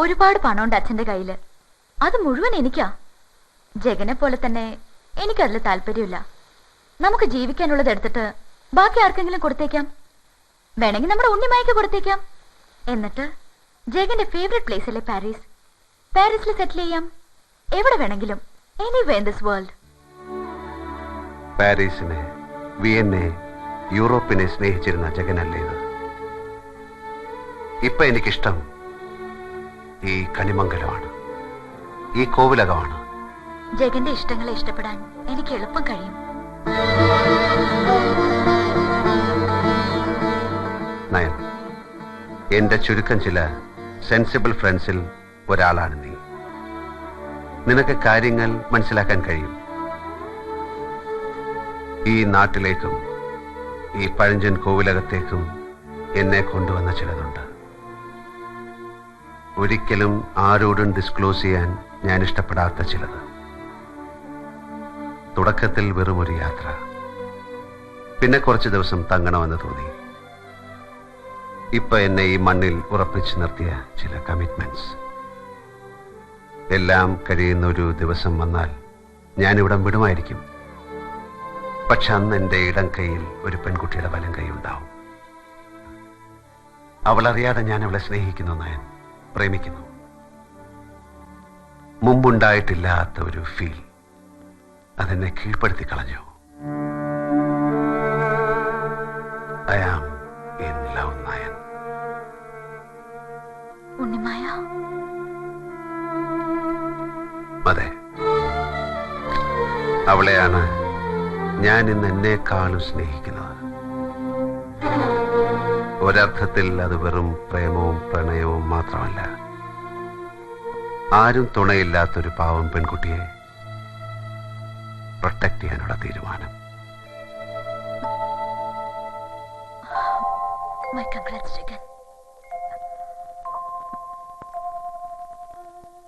ഒരുപാട് പണമുണ്ട് അച്ഛന്റെ കയ്യില്. അത് മുഴുവൻ എനിക്കാ. ജഗനെ പോലെ തന്നെ എനിക്കതിൽ താല്പര്യമില്ല. നമുക്ക് ജീവിക്കാനുള്ളത് എടുത്തിട്ട് ബാക്കി ആർക്കെങ്കിലും കൊടുത്തേക്കാം. വേണമെങ്കിൽ നമ്മുടെ ഉണ്ണിമായ്ക്ക് കൊടുത്തേക്കാം. എന്നിട്ട് ജഗന്റെ ഫേവറേറ്റ് പ്ലേസിലെ പാരീസ്, പാരീസിൽ സെറ്റിൽ ചെയ്യാം. എവിടെ വേണമെങ്കിലും, എനിവേ ഇൻ ദിസ് വേൾഡ്. പാരീസിനെ, വിയന്നെ, യൂറോപ്പിനെ സ്നേഹിച്ചിരുന്ന ജഗനല്ലേ ഇത്? ഇപ്പൊ എനിക്കിഷ്ടം ഈ കണിമംഗലമാണ്, ഈ കോവിലകമാണ്. ജഗന്റെ ഇഷ്ടങ്ങളെ ഇഷ്ടപ്പെടാൻ എനിക്ക് എളുപ്പം കഴിയും. നയൻ, എന്റെ ചുരുക്കം ചില സെൻസിബിൾ ഫ്രണ്ട്സിൽ ഒരാളാണ് നീ. നിനക്ക് കാര്യങ്ങൾ മനസ്സിലാക്കാൻ കഴിയും. ഈ നാട്ടിലേക്കും ഈ പഴഞ്ചൻ കോവിലകത്തേക്കും എന്നെ കൊണ്ടുവന്ന ചിലതുണ്ട്. ഒരിക്കലും ആരോടും ഡിസ്ക്ലോസ് ചെയ്യാൻ ഞാൻ ഇഷ്ടപ്പെടാത്ത ചിലത്. തുടക്കത്തിൽ വെറുമൊരു യാത്ര, പിന്നെ കുറച്ച് ദിവസം തങ്ങണമെന്ന് തോന്നി. ഇപ്പൊ എന്നെ ഈ മണ്ണിൽ ഉറപ്പിച്ചു നിർത്തിയ ചില കമ്മിറ്റ്മെന്റ്സ്. എല്ലാം കഴിയുന്ന ഒരു ദിവസം വന്നാൽ ഞാനിവിടം വിടുമായിരിക്കും. പക്ഷെ അന്ന് എൻ്റെ ഇടം കൈയിൽ ഒരു പെൺകുട്ടിയുടെ വലം കൈ ഉണ്ടാവും. അവളറിയാതെ ഞാൻ അവളെ സ്നേഹിക്കുന്നു, നയൻ, പ്രേമിക്കുന്നു. മുമ്പുണ്ടായിട്ടില്ലാത്ത ഒരു ഫീൽ അതെന്നെ കീഴ്പ്പെടുത്തി കളഞ്ഞു. I am in love, Nayan. Unnimaya, അതെ, അവളെയാണ് ഞാൻ ഇന്ന് എന്നെക്കാളും സ്നേഹിക്കുന്നത്. ഒരർത്ഥത്തിൽ അത് വെറും പ്രേമവും പ്രണയവും മാത്രമല്ല. ആരും തുണയില്ലാത്തൊരു പാവം പെൺകുട്ടിയെ പ്രൊട്ടക്ട് ചെയ്യാനുള്ള തീരുമാനം. my congrats, Jagan.